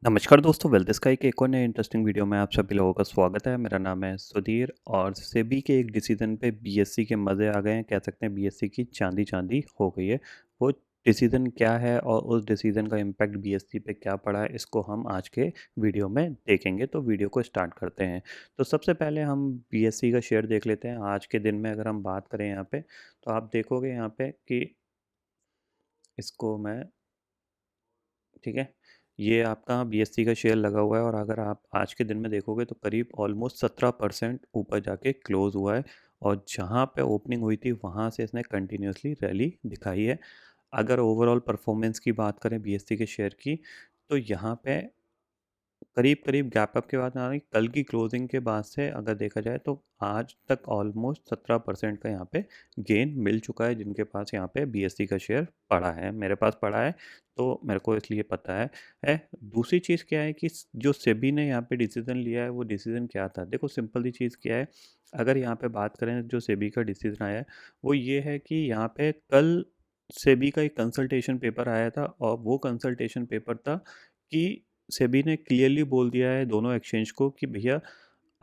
नमस्कार दोस्तों, wealth sky के एक और नए इंटरेस्टिंग वीडियो में आप सभी लोगों का स्वागत है। मेरा नाम है सुधीर और सेबी के एक डिसीजन पे बीएससी के मज़े आ गए हैं। कह सकते हैं बीएससी की चांदी चांदी हो गई है। वो डिसीजन क्या है और उस डिसीजन का इम्पैक्ट बीएससी पे क्या पड़ा है, इसको हम आज के वीडियो में देखेंगे। तो वीडियो को स्टार्ट करते हैं। तो सबसे पहले हम बीएससी का शेयर देख लेते हैं। आज के दिन में अगर हम बात करें यहाँ पे, तो आप देखोगे यहाँ पे कि इसको मैं, ठीक है, ये आपका बीएससी का शेयर लगा हुआ है और अगर आप आज के दिन में देखोगे तो करीब ऑलमोस्ट 17% ऊपर जाके क्लोज हुआ है। और जहाँ पे ओपनिंग हुई थी वहाँ से इसने कंटिन्यूसली रैली दिखाई है। अगर ओवरऑल परफॉर्मेंस की बात करें बीएससी के शेयर की, तो यहाँ पे करीब करीब गैप अप के बाद ना कल की क्लोजिंग के बाद से अगर देखा जाए तो आज तक ऑलमोस्ट 17% का यहाँ पे गेन मिल चुका है। जिनके पास यहाँ पे बीएससी का शेयर पड़ा है, मेरे पास पड़ा है, तो मेरे को इसलिए पता है। दूसरी चीज़ क्या है कि जो सेबी ने यहाँ पे डिसीजन लिया है, वो डिसीजन क्या था? देखो सिंपल सी चीज़ क्या है, अगर यहाँ पे बात करें जो सेबी का डिसीजन आया है, वो ये है कि यहाँ पे कल सेबी का एक कंसल्टेशन पेपर आया था और वो कंसल्टेशन पेपर था कि सेबी ने क्लियरली बोल दिया है दोनों एक्सचेंज को कि भैया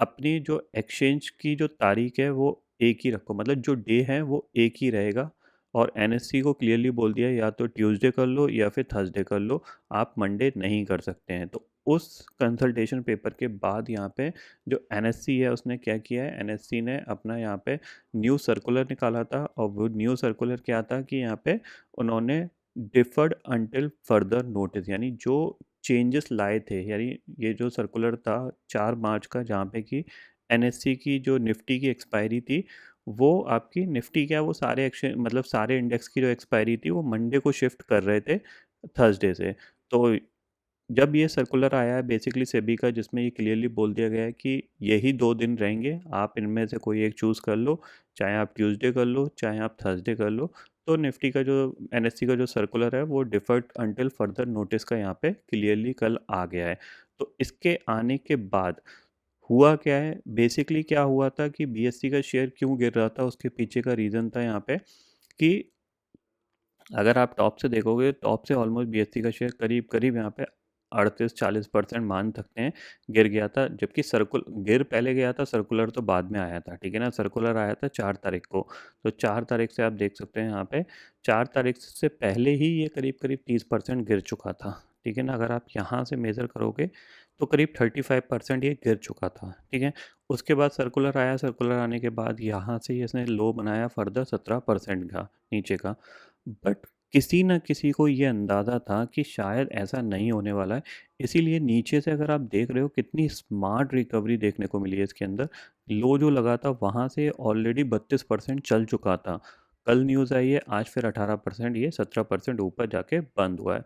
अपनी जो एक्सचेंज की जो तारीख है वो एक ही रखो, मतलब जो डे है वो एक ही रहेगा। और एनएससी को क्लियरली बोल दिया है या तो ट्यूसडे कर लो या फिर थर्सडे कर लो, आप मंडे नहीं कर सकते हैं। तो उस कंसल्टेशन पेपर के बाद यहाँ पे जो एनएससी है उसने क्या किया है, एनएससी ने अपना यहाँ पे न्यू सर्कुलर निकाला था और वो न्यू सर्कुलर क्या था कि यहाँ पे उन्होंने डिफर्ड अंटिल फर्दर नोटिस, यानी जो चेंजेस लाए थे, यानी ये जो सर्कुलर था 4 मार्च का, जहाँ पे कि एनएससी की जो निफ्टी की एक्सपायरी थी, वो आपकी निफ्टी क्या, वो सारे एक्शन मतलब सारे इंडेक्स की जो एक्सपायरी थी वो मंडे को शिफ्ट कर रहे थे थर्सडे से। तो जब ये सर्कुलर आया है बेसिकली सेबी का, जिसमें ये क्लियरली बोल दिया गया है कि यही 2 दिन रहेंगे, आप इनमें से कोई एक चूज़ कर लो, चाहे आप ट्यूसडे कर लो चाहे आप थर्सडे कर लो। तो निफ्टी का जो एनएससी का जो सर्कुलर है वो डिफर्ड अंटिल फर्दर नोटिस का यहाँ पे क्लियरली कल आ गया है। तो इसके आने के बाद हुआ क्या है, बेसिकली क्या हुआ था कि बीएससी का शेयर क्यों गिर रहा था, उसके पीछे का रीज़न था यहाँ पे कि अगर आप टॉप से देखोगे, टॉप से ऑलमोस्ट बीएससी का शेयर करीब करीब यहाँ पे 38-40% मान सकते हैं गिर गया था। जबकि सर्कुल गिर पहले गया था, सर्कुलर तो बाद में आया था, ठीक है ना। सर्कुलर आया था 4 तारीख को, तो 4 तारीख से आप देख सकते हैं यहाँ पे 4 तारीख से पहले ही ये करीब करीब 30% गिर चुका था, ठीक है ना। अगर आप यहाँ से मेज़र करोगे तो करीब 35% ये गिर चुका था, ठीक है। उसके बाद सर्कुलर आया, सर्कुलर आने के बाद यहाँ से इसने लो बनाया फर्दर 17% का नीचे का। बट किसी न किसी को ये अंदाज़ा था कि शायद ऐसा नहीं होने वाला है। इसीलिए नीचे से अगर आप देख रहे हो कितनी स्मार्ट रिकवरी देखने को मिली है इसके अंदर। लो जो लगा था वहाँ से ऑलरेडी 32% चल चुका था। कल न्यूज़ आई है, आज फिर 18%, ये 17% ऊपर जाके बंद हुआ है।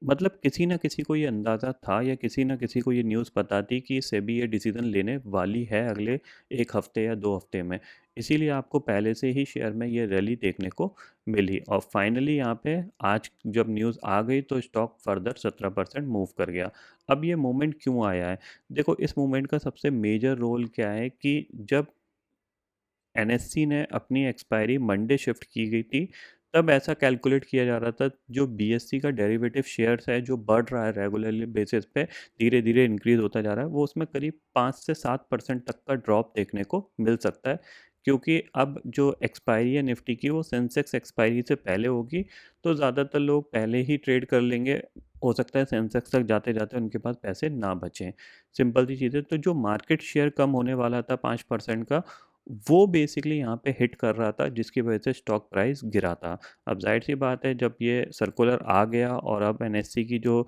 मतलब किसी न किसी को ये अंदाज़ा था या किसी न किसी को ये न्यूज़ पता थी कि सेबी ये डिसीजन लेने वाली है अगले 1 हफ्ते या 2 हफ्ते में। इसीलिए आपको पहले से ही शेयर में ये रैली देखने को मिली और फाइनली यहाँ पे आज जब न्यूज़ आ गई तो स्टॉक फर्दर 17% मूव कर गया। अब ये मूवमेंट क्यों आया है? देखो इस मूवमेंट का सबसे मेजर रोल क्या है कि जब एनएससी ने अपनी एक्सपायरी मंडे शिफ्ट की गई थी, तब ऐसा कैलकुलेट किया जा रहा था जो बीएससी का डेरिवेटिव शेयर्स है जो बढ़ रहा है रेगुलरली बेसिस पे, धीरे धीरे इंक्रीज होता जा रहा है, वो उसमें करीब 5 से 7% तक का ड्रॉप देखने को मिल सकता है। क्योंकि अब जो एक्सपायरी है निफ्टी की वो सेंसेक्स एक्सपायरी से पहले होगी, तो ज़्यादातर लोग पहले ही ट्रेड कर लेंगे। हो सकता है सेंसेक्स तक जाते जाते उनके पास पैसे ना बचें। सिंपल सी चीज़ है। तो जो मार्केट शेयर कम होने वाला था 5% का, वो बेसिकली यहाँ पे हिट कर रहा था, जिसकी वजह से स्टॉक प्राइस गिरा था। अब जाहिर सी बात है जब ये सर्कुलर आ गया और अब एनएससी की जो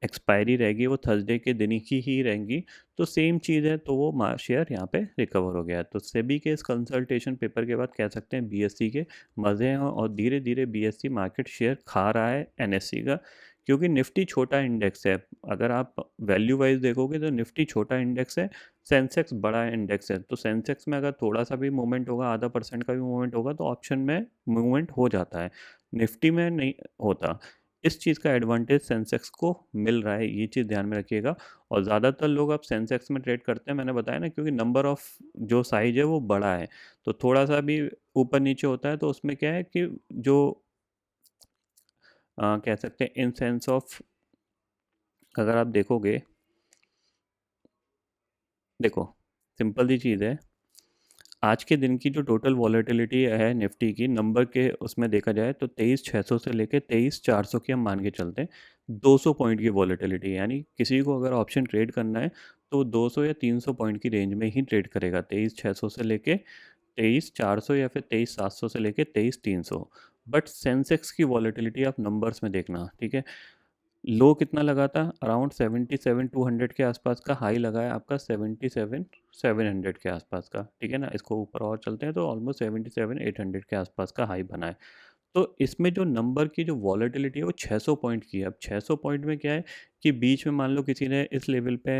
एक्सपायरी रहेगी वो थर्सडे के दिन ही रहेंगी, तो सेम चीज़ है, तो वो शेयर यहाँ पे रिकवर हो गया है। तो सेबी के इस कंसल्टेशन पेपर के बाद कह सकते हैं बीएससी के मज़े हैं और धीरे धीरे बीएससी मार्केट शेयर खा रहा है एनएससी का। क्योंकि निफ्टी छोटा इंडेक्स है, अगर आप वैल्यू वाइज देखोगे तो निफ्टी छोटा इंडेक्स है, सेंसेक्स बड़ा इंडेक्स है। तो सेंसेक्स में अगर थोड़ा सा भी मूवमेंट होगा, आधा परसेंट का भी मूवमेंट होगा, तो ऑप्शन में मूवमेंट हो जाता है, निफ्टी में नहीं होता। इस चीज़ का एडवांटेज सेंसेक्स को मिल रहा है, ये चीज़ ध्यान में रखिएगा। और ज़्यादातर लोग अब सेंसेक्स में ट्रेड करते हैं, मैंने बताया ना, क्योंकि नंबर ऑफ़ जो साइज है वो बड़ा है। तो थोड़ा सा भी ऊपर नीचे होता है तो उसमें क्या है कि जो कह सकते हैं इन सेंस ऑफ अगर आप देखोगे, देखो सिंपल सी चीज़ है, आज के दिन की जो टोटल वॉलेटिलिटी है निफ्टी की नंबर के उसमें देखा जाए तो 23,600 से लेके 23,400 की हम मान के चलते हैं। 200 पॉइंट की वॉलेटिलिटी, यानी किसी को अगर ऑप्शन ट्रेड करना है तो 200 या 300 पॉइंट की रेंज में ही ट्रेड करेगा, 23,600 से लेके 23,400 या फिर 23,700 से लेके 23,300। बट सेंसेक्स की वॉलेटिलिटी आप नंबर्स में देखना, ठीक है। लो कितना लगा था, अराउंड 77,200 के आसपास का, हाई लगा है आपका 77,700 के आसपास का, ठीक है ना। इसको ऊपर और चलते हैं तो ऑलमोस्ट 77,800 के आसपास का हाई बना है। तो इसमें जो नंबर की जो वॉलेटिलिटी है वो 600 पॉइंट की है। अब 600 पॉइंट में क्या है कि बीच में मान लो किसी ने इस लेवल पे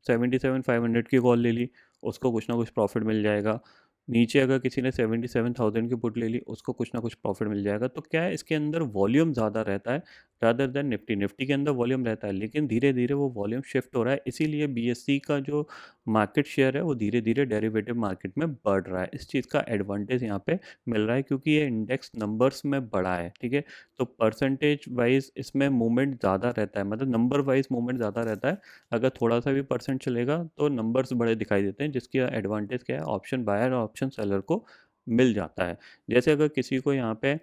77,500 की कॉल ले ली, उसको कुछ ना कुछ प्रॉफिट मिल जाएगा। नीचे अगर किसी ने 77,000 की पुट ले ली, उसको कुछ ना कुछ प्रॉफिट मिल जाएगा। तो क्या है, इसके अंदर वॉल्यूम ज़्यादा रहता है रादर देन निफ्टी। निफ्टी के अंदर वॉल्यूम रहता है, लेकिन धीरे धीरे वो वॉल्यूम शिफ्ट हो रहा है, इसीलिए बीएससी का जो मार्केट शेयर है वो धीरे धीरे डेरिवेटिव मार्केट में बढ़ रहा है। इस चीज़ का एडवांटेज यहाँ पे मिल रहा है क्योंकि ये इंडेक्स नंबर्स में बड़ा है, ठीक है। तो परसेंटेज वाइज इसमें मूवमेंट ज़्यादा रहता है, मतलब नंबर वाइज मूवमेंट ज़्यादा रहता है। अगर थोड़ा सा भी परसेंट चलेगा तो नंबर्स बड़े दिखाई देते हैं, जिसकी एडवांटेज क्या है, ऑप्शन बायर और ऑप्शन सेलर को मिल जाता है। जैसे अगर किसी को यहाँ पे,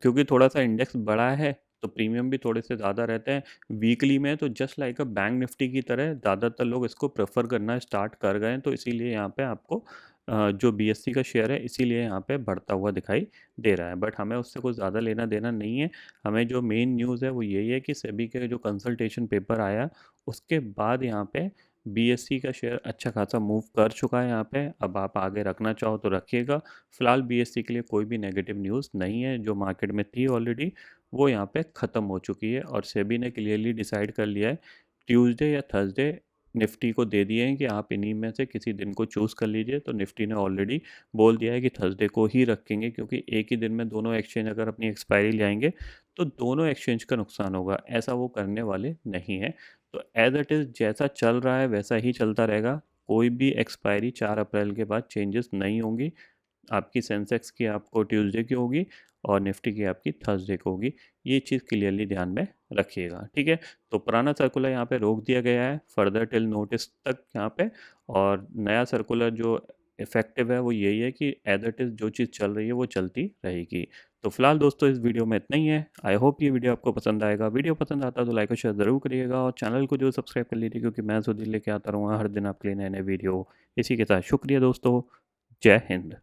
क्योंकि थोड़ा सा इंडेक्स बड़ा है तो प्रीमियम भी थोड़े से ज़्यादा रहते हैं। वीकली में तो just like a bank Nifty की तरह ज़्यादातर लोग इसको प्रेफर करना स्टार्ट कर गए हैं, तो इसीलिए यहाँ पे आपको जो बीएससी का शेयर है इसीलिए यहाँ पे बढ़ता हुआ दिखाई दे रहा है। बट हमें उससे कुछ ज़्यादा लेना देना नहीं है। हमें जो मेन न्यूज़ है वो यही है कि सेबी के जो कंसल्टेशन पेपर आया उसके बाद यहाँ पे बीएससी का शेयर अच्छा खासा मूव कर चुका है यहाँ पे। अब आप आगे रखना चाहो तो रखिएगा। फिलहाल बीएससी के लिए कोई भी नेगेटिव न्यूज़ नहीं है, जो मार्केट में थी ऑलरेडी वो यहाँ पे ख़त्म हो चुकी है। और सेबी ने क्लियरली डिसाइड कर लिया है, ट्यूसडे या थर्सडे निफ्टी को दे दिए हैं कि आप इन्हीं में से किसी दिन को चूज़ कर लीजिए। तो निफ्टी ने ऑलरेडी बोल दिया है कि थर्सडे को ही रखेंगे, क्योंकि एक ही दिन में दोनों एक्सचेंज अगर अपनी एक्सपायरी ले आएंगे तो दोनों एक्सचेंज का नुकसान होगा, ऐसा वो करने वाले नहीं है। तो एज इट इज़ जैसा चल रहा है वैसा ही चलता रहेगा। कोई भी एक्सपायरी 4 अप्रैल के बाद चेंजेस नहीं होंगी। आपकी सेंसेक्स की आपको ट्यूसडे की होगी और निफ्टी की आपकी थर्सडे को होगी। ये चीज़ क्लियरली ध्यान में रखिएगा, ठीक है। तो पुराना सर्कुलर यहाँ पे रोक दिया गया है फर्दर टिल नोटिस तक यहाँ पे, और नया सर्कुलर जो इफेक्टिव है वो यही है कि एज इट इज़ जो चीज़ चल रही है वो चलती रहेगी। तो फिलहाल दोस्तों इस वीडियो में इतना ही है। आई होप ये वीडियो आपको पसंद आएगा। वीडियो पसंद आता है तो लाइक और शेयर ज़रूर करिएगा, और चैनल को जो सब्सक्राइब कर लीजिए, क्योंकि मैं सुधीर लेके आता रहूँगा हर दिन आपके लिए नए नए वीडियो। इसी के साथ शुक्रिया दोस्तों। जय हिंद।